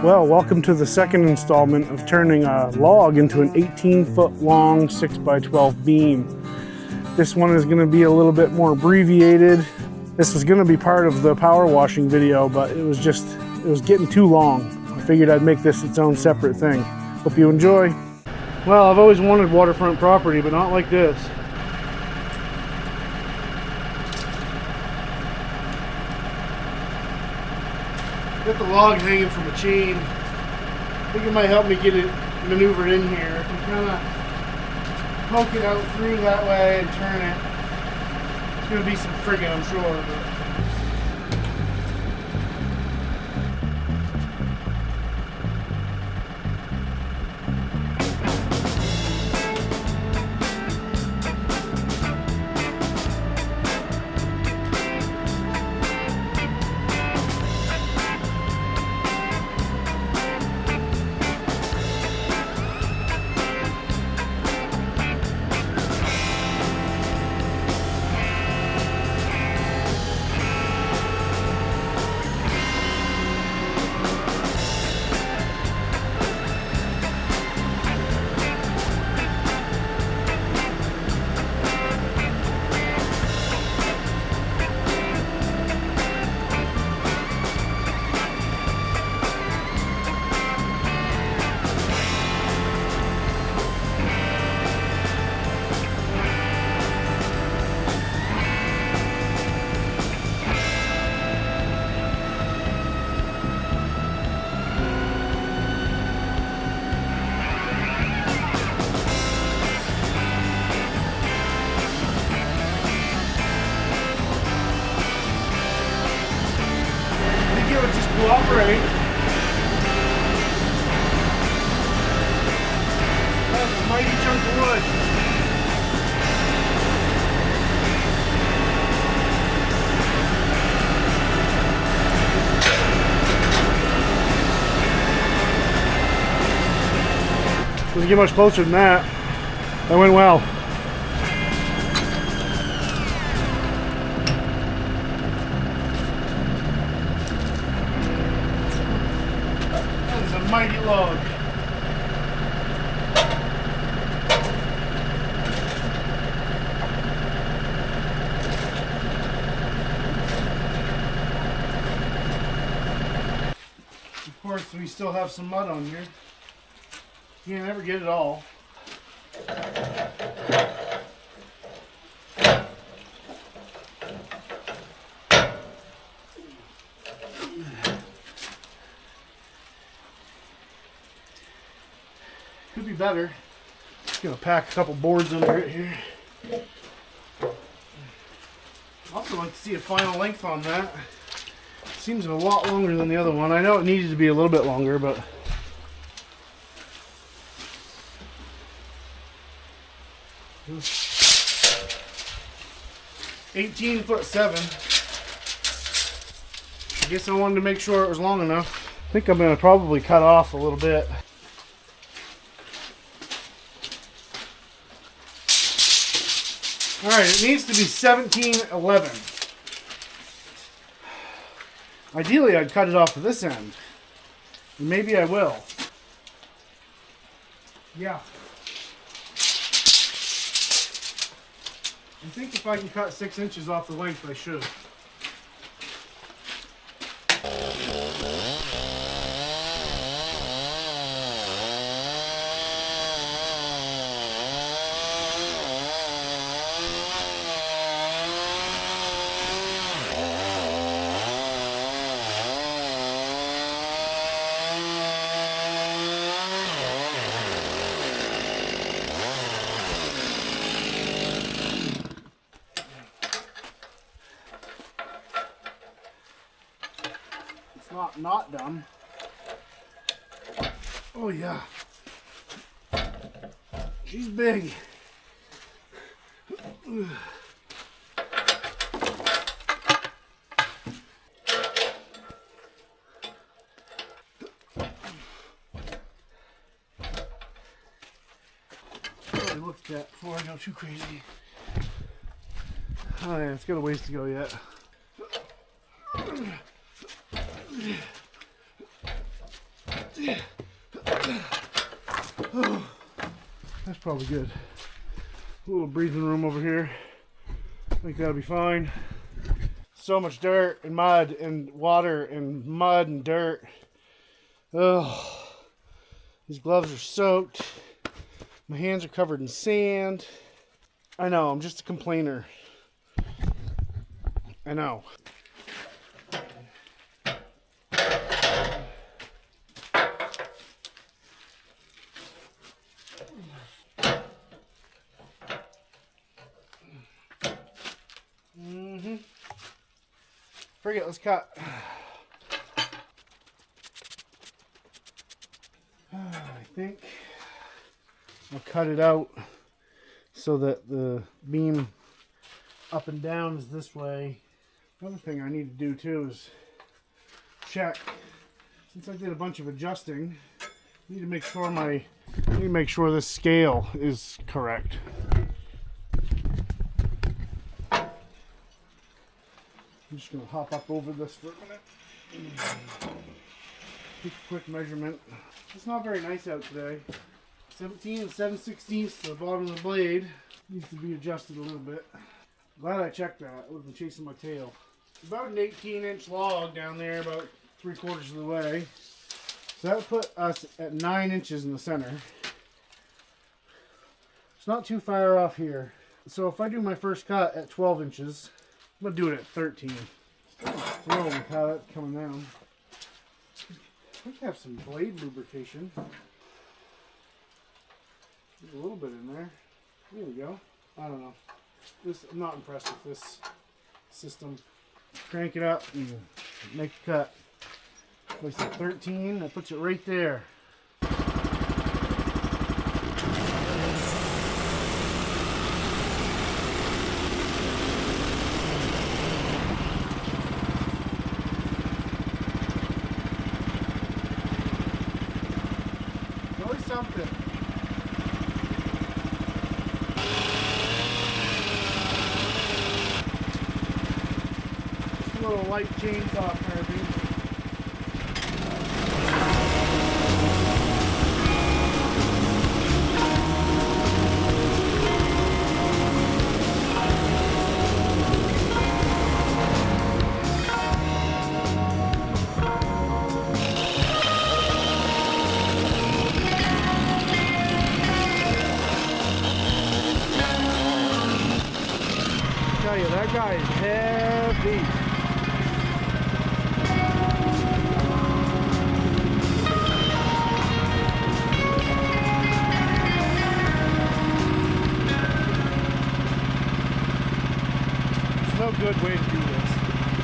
Well, welcome to the second installment of turning a log into an 18-foot long 6x12 beam. This one is going to be a little bit more abbreviated. This was going to be part of the power washing video, but it was getting too long. I figured I'd make this its own separate thing. Hope you enjoy. Well, I've always wanted waterfront property, but not like this. Got the log hanging from a chain. I think it might help me get it maneuvered in here. I can kind of poke it out through that way and turn it. It's going to be some friggin', I'm sure. But cooperate. That's a mighty chunk of wood. Doesn't get much closer than that. That went well. Mighty log. Of course, we still have some mud on here. You can't ever get it all. Could be better. Just gonna pack a couple boards under it here. Also like to see a final length on that. Seems a lot longer than the other one. I know it needed to be a little bit longer, but 18'7". I guess I wanted to make sure it was long enough. I think I'm gonna probably cut off a little bit. Alright, it needs to be 17'11". Ideally, I'd cut it off to this end. And maybe I will. Yeah. I think if I can cut 6 inches off the length, I should. Not done. Oh yeah. She's big. Probably look at that before I go too crazy. Oh yeah, it's got a ways to go yet. That's probably good. A little breathing room over here. I think that'll be fine. So much dirt and mud and water and mud and dirt. Oh, these gloves are soaked. My hands are covered in sand. I know, I'm just a complainer. I know. Forget, let's cut. I think I'll cut it out so that the beam up and down is this way. Another thing I need to do too is check. Since I did a bunch of adjusting, I need to make sure this scale is correct. I'm just going to hop up over this for a minute. Take a quick measurement. It's not very nice out today. 17 and 7/16 to the bottom of the blade. Needs to be adjusted a little bit. Glad I checked that. I would have been chasing my tail. About an 18-inch log down there, about 3/4 of the way. So that would put us at 9 inches in the center. It's not too far off here. So if I do my first cut at 12 inches, I'm going to do it at 13. Still thrilled with how that's coming down. I think I have some blade lubrication. There's a little bit in there. There we go. I don't know. I'm not impressed with this system. Crank it up and make a cut. Place at 13. That puts it right there. Something. Just a little light chainsaw carving. That guy is heavy. There's no good way to do this.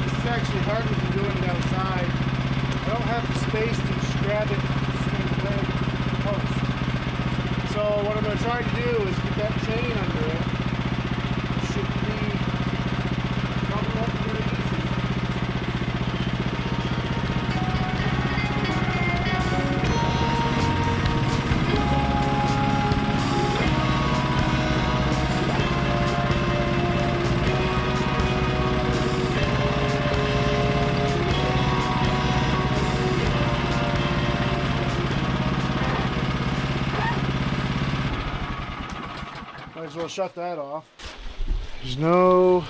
This is actually harder than doing it outside. I don't have the space to just grab it and swing the leg to the post. So what I'm going to try to do is get that chain under it. It should be might as well shut that off. There's no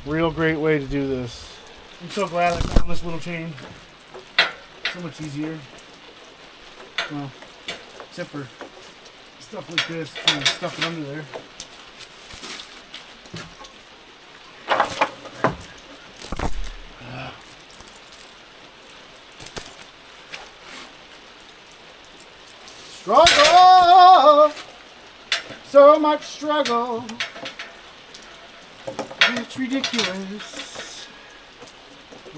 real great way to do this. I'm so glad I found this little chain. So much easier. Well, except for stuff like this, and stuff it under there. Struggle! So much struggle. It's ridiculous.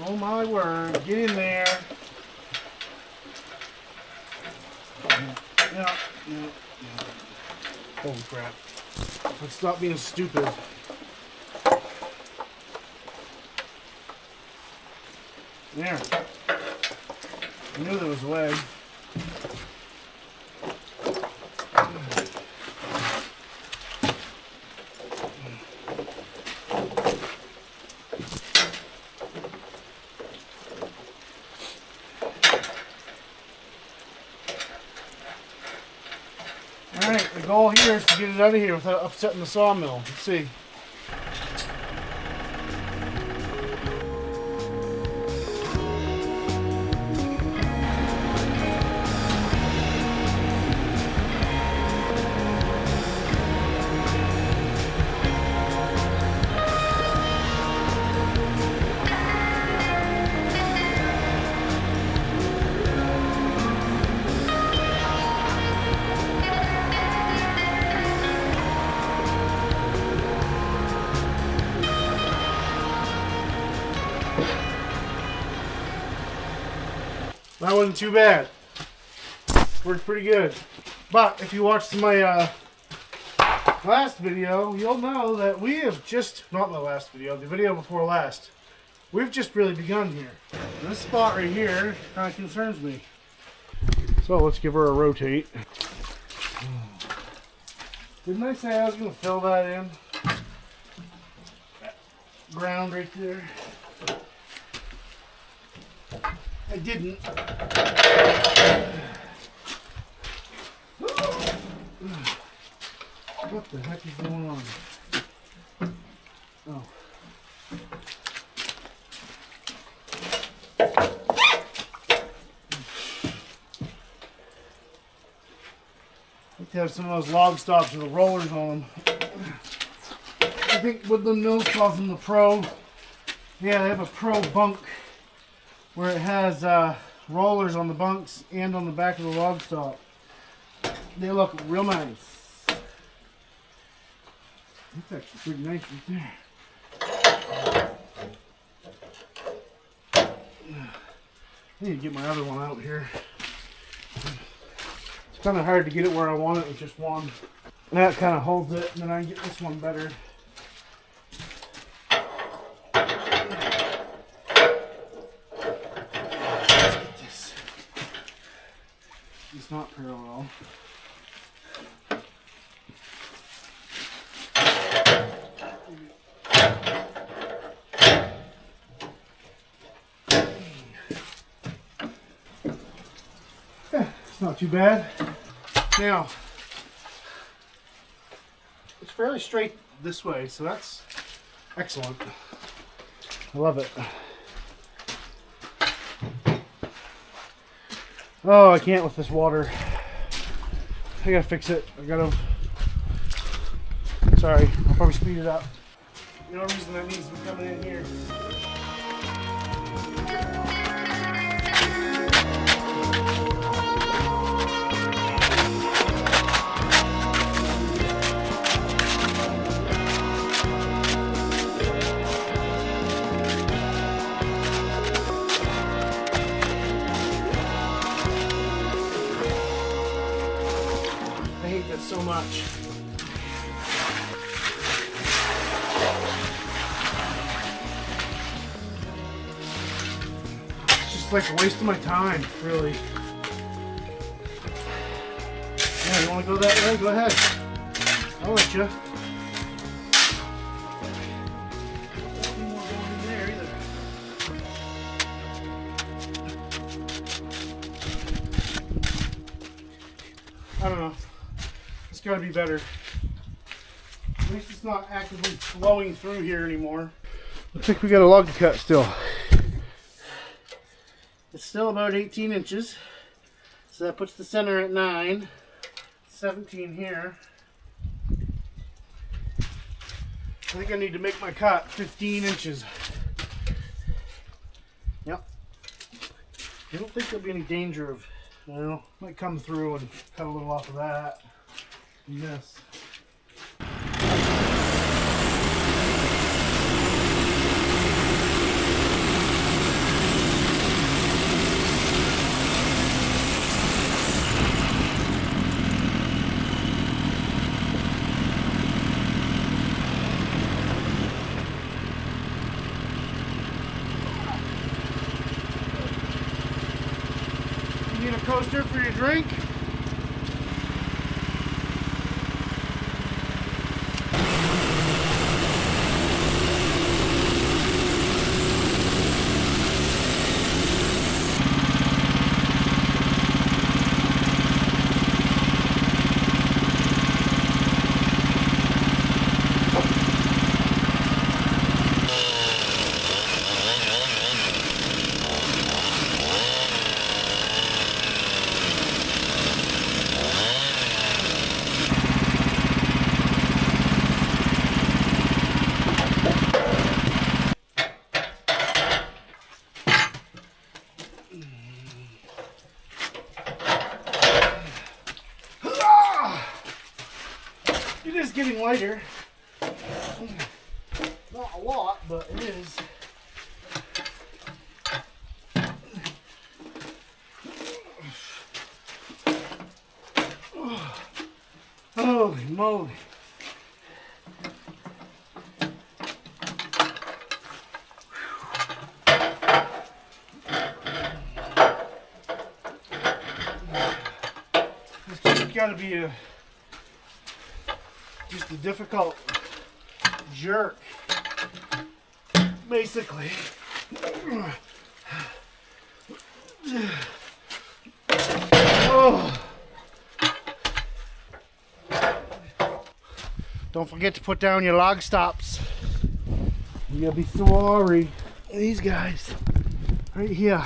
Oh my word. Get in there. Yeah. Holy crap. Let's stop being stupid. There. I knew there was a way. turners to get it out of here without upsetting the sawmill. Let's see. That wasn't too bad. Worked pretty good. But if you watched my last video, you'll know that we have just, not the last video, the video before last, we've just really begun here. And this spot right here kind of concerns me. So let's give her a rotate. Didn't I say I was going to fill that in? That ground right there. I didn't. What the heck is going on? Oh. Like to have some of those log stops with the rollers on them. I think Woodland Mills calls them the Pro. Yeah, they have a Pro bunk where it has rollers on the bunks and on the back of the log stop. They look real nice. That's actually pretty nice right there. I need to get my other one out here. It's kind of hard to get it where I want it with just one. That kind of holds it, and then I can get this one better. It's not parallel. It's not too bad. Now, it's fairly straight this way, so that's excellent. I love it. Oh, I can't with this water. I gotta fix it. I gotta. Sorry, I'll probably speed it up. No reason that needs to be coming in here. So much. It's just like a waste of my time, really. Yeah, you want to go that way? Go ahead. I'll let you. Nothing more going in there either. I don't know. It's got to be better. At least it's not actively flowing through here anymore. Looks like we got a log to cut still. It's still about 18 inches. So that puts the center at 9. 17 here. I think I need to make my cut 15 inches. Yep. I don't think there'll be any danger of, you know, might come through and cut a little off of that. Yes. You need a coaster for your drink? getting lighter. Not a lot, but it is. Holy moly. It's just got to be just a difficult jerk, basically. Oh. Don't forget to put down your log stops. You'll be sorry. These guys right here.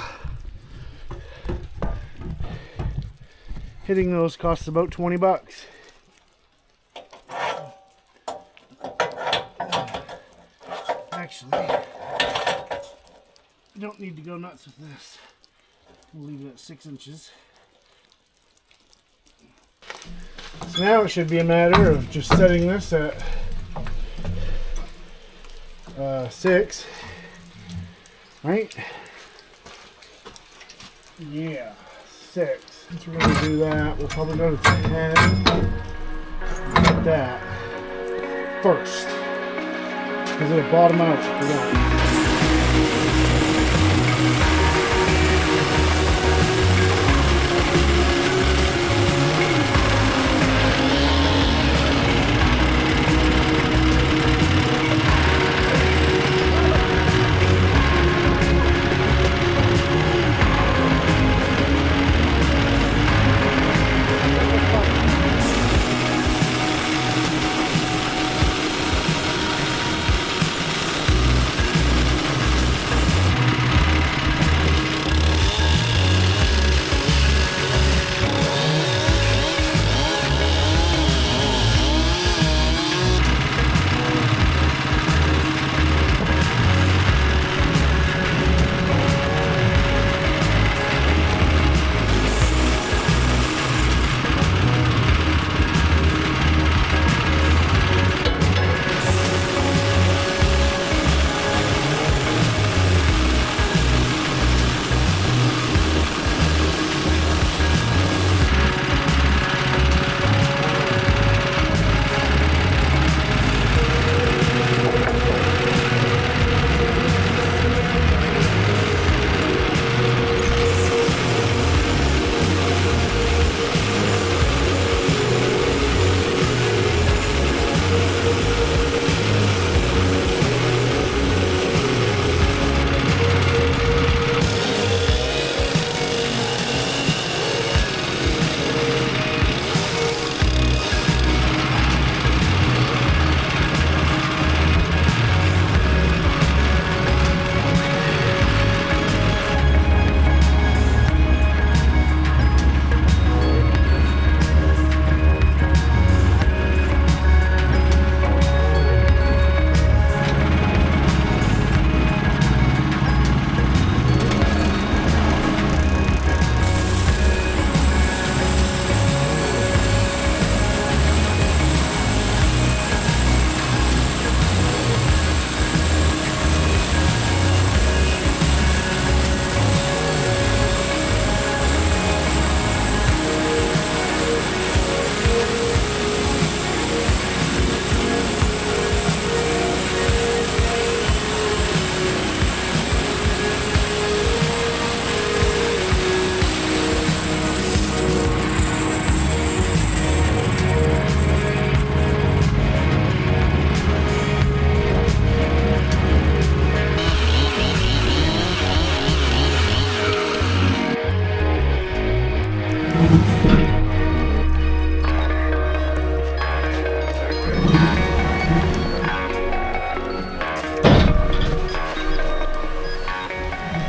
Hitting those costs about 20 bucks. Actually, you don't need to go nuts with this. We'll leave it at 6 inches. So now it should be a matter of just setting this at 6, right? Yeah, 6. Since we're going to do that, we'll probably go to 10. Like that first, because it'll bottom out for that.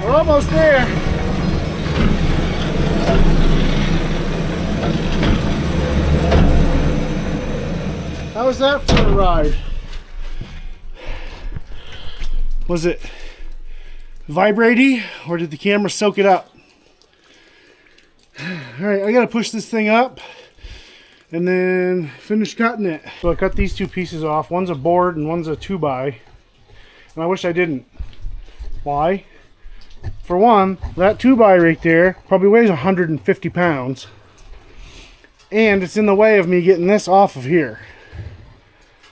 Almost there. How was that for a ride? Was it vibrating or did the camera soak it up? All right, I gotta push this thing up and then finished cutting it. So I cut these two pieces off. One's a board and one's a 2x. And I wish I didn't. Why? For one, that 2x right there probably weighs 150 pounds. And it's in the way of me getting this off of here.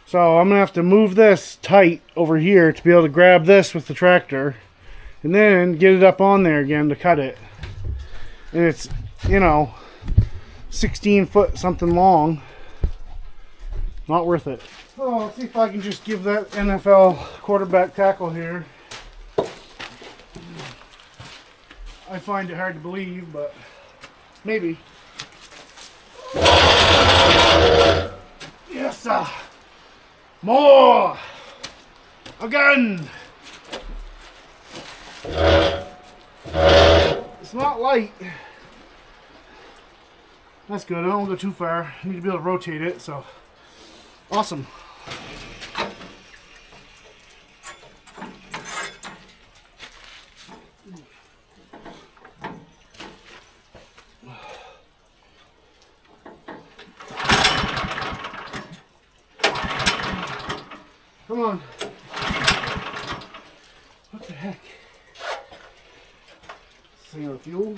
So I'm going to have to move this tight over here to be able to grab this with the tractor. And then get it up on there again to cut it. And it's, you know, 16 foot something long. Not worth it. Oh, let's see if I can just give that NFL quarterback tackle here. I find it hard to believe, but maybe. Yes, sir. More. Again. It's not light. That's good. I don't go too far. I need to be able to rotate it, so awesome. Come on. What the heck? Thing of fuel.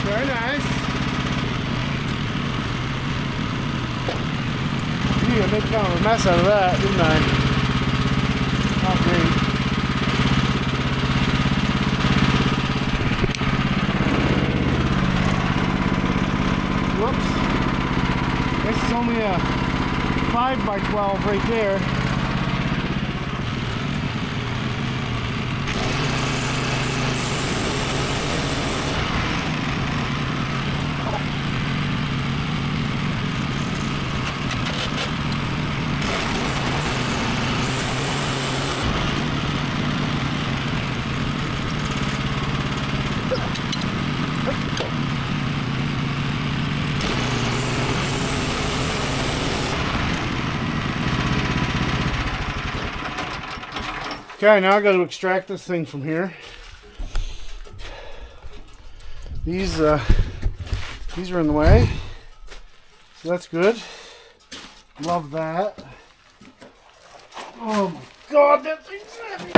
Very nice. Gee, I made kind of a mess out of that, didn't I? Not great. Whoops. This is only a 5x12 right there. Okay, now I got to extract this thing from here. These are in the way, so that's good. Love that. Oh my God, that thing's heavy.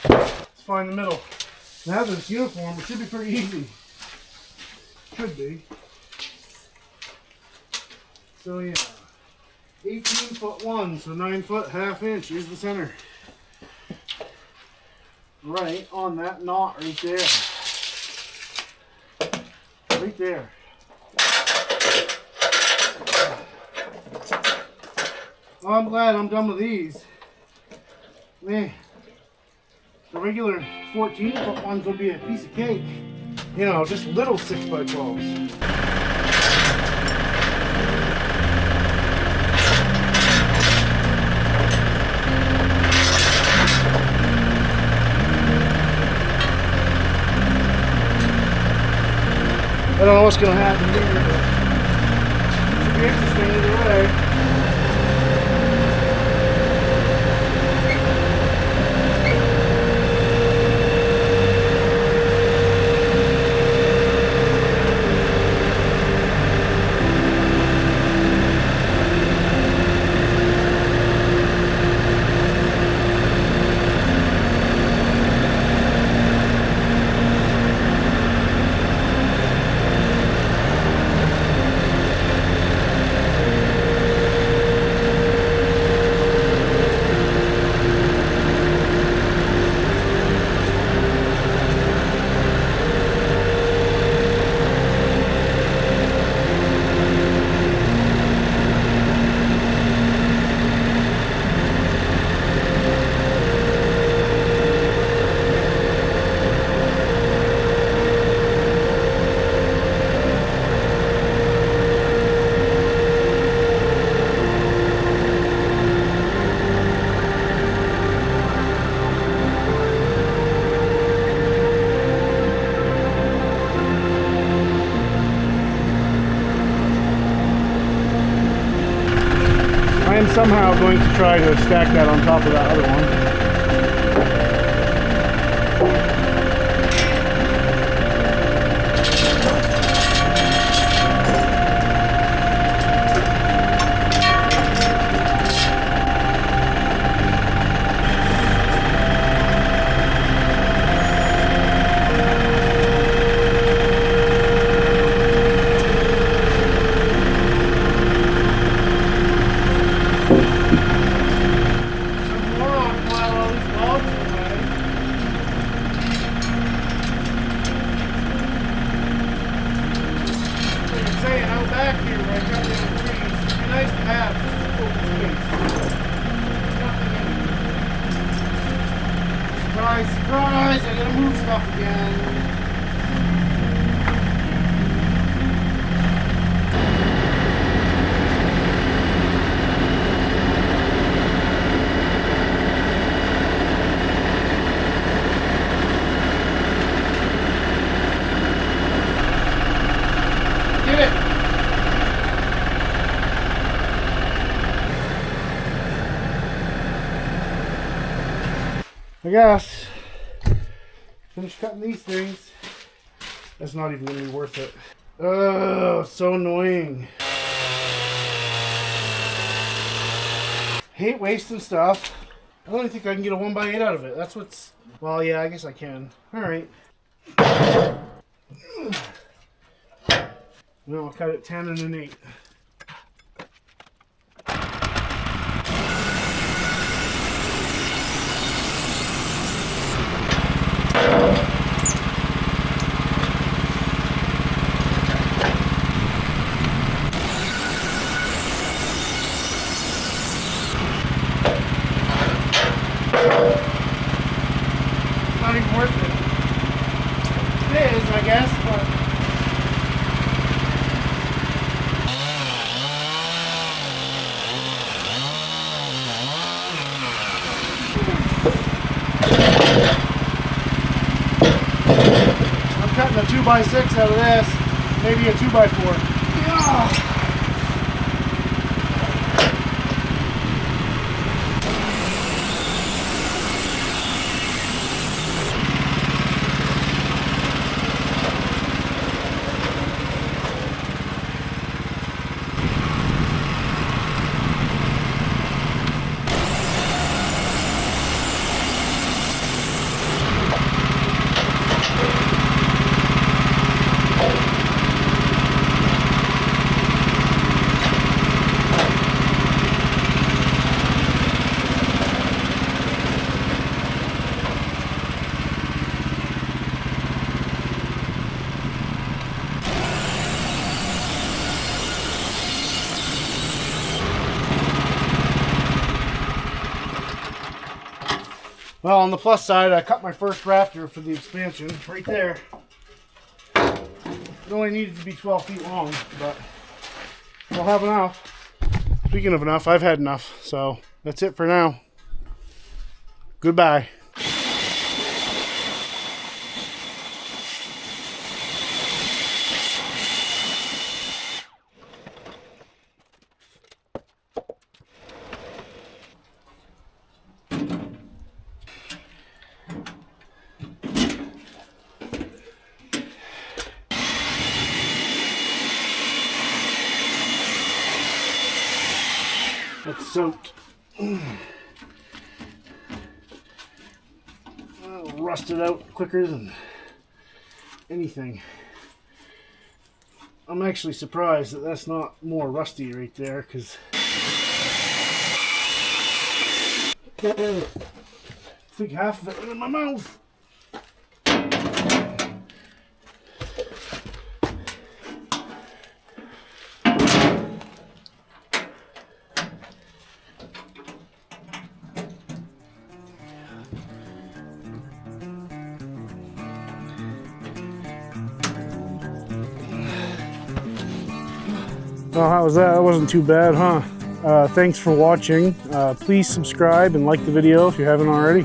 Let's find the middle. Now that it's uniform, it should be pretty easy. Could be. So yeah, 18'1", so 9 foot ½ inch. Here's the center. Right on that knot right there. Right there. Well, I'm glad I'm done with these. Man, the regular 14-foot ones will be a piece of cake. You know, just little 6x12s. I don't know what's going to happen here, but it'll be interesting either way. somehow going to try to stack that on top of that other one. Surprise, surprise, I gotta move stuff again. Give it. I guess. Finish cutting these things. That's not even gonna be worth it. Oh, so annoying. Hate wasting stuff. I don't even think I can get a 1x8 out of it. That's what's... Well, yeah, I guess I can. Alright. No, I'll cut it 10 and an 8. Not even worth it. It is, I guess, but... I'm cutting a 2x6 out of this. Maybe a 2x4. Yeah. Well, on the plus side, I cut my first rafter for the expansion right there. It only needed to be 12 feet long, but I'll have enough. Speaking of enough, I've had enough. So that's it for now. Goodbye. It's soaked. It'll rust it out quicker than anything. I'm actually surprised that that's not more rusty right there, because I think half of it went in my mouth. Well, how was that? That wasn't too bad, huh? Thanks for watching. Please subscribe and like the video if you haven't already.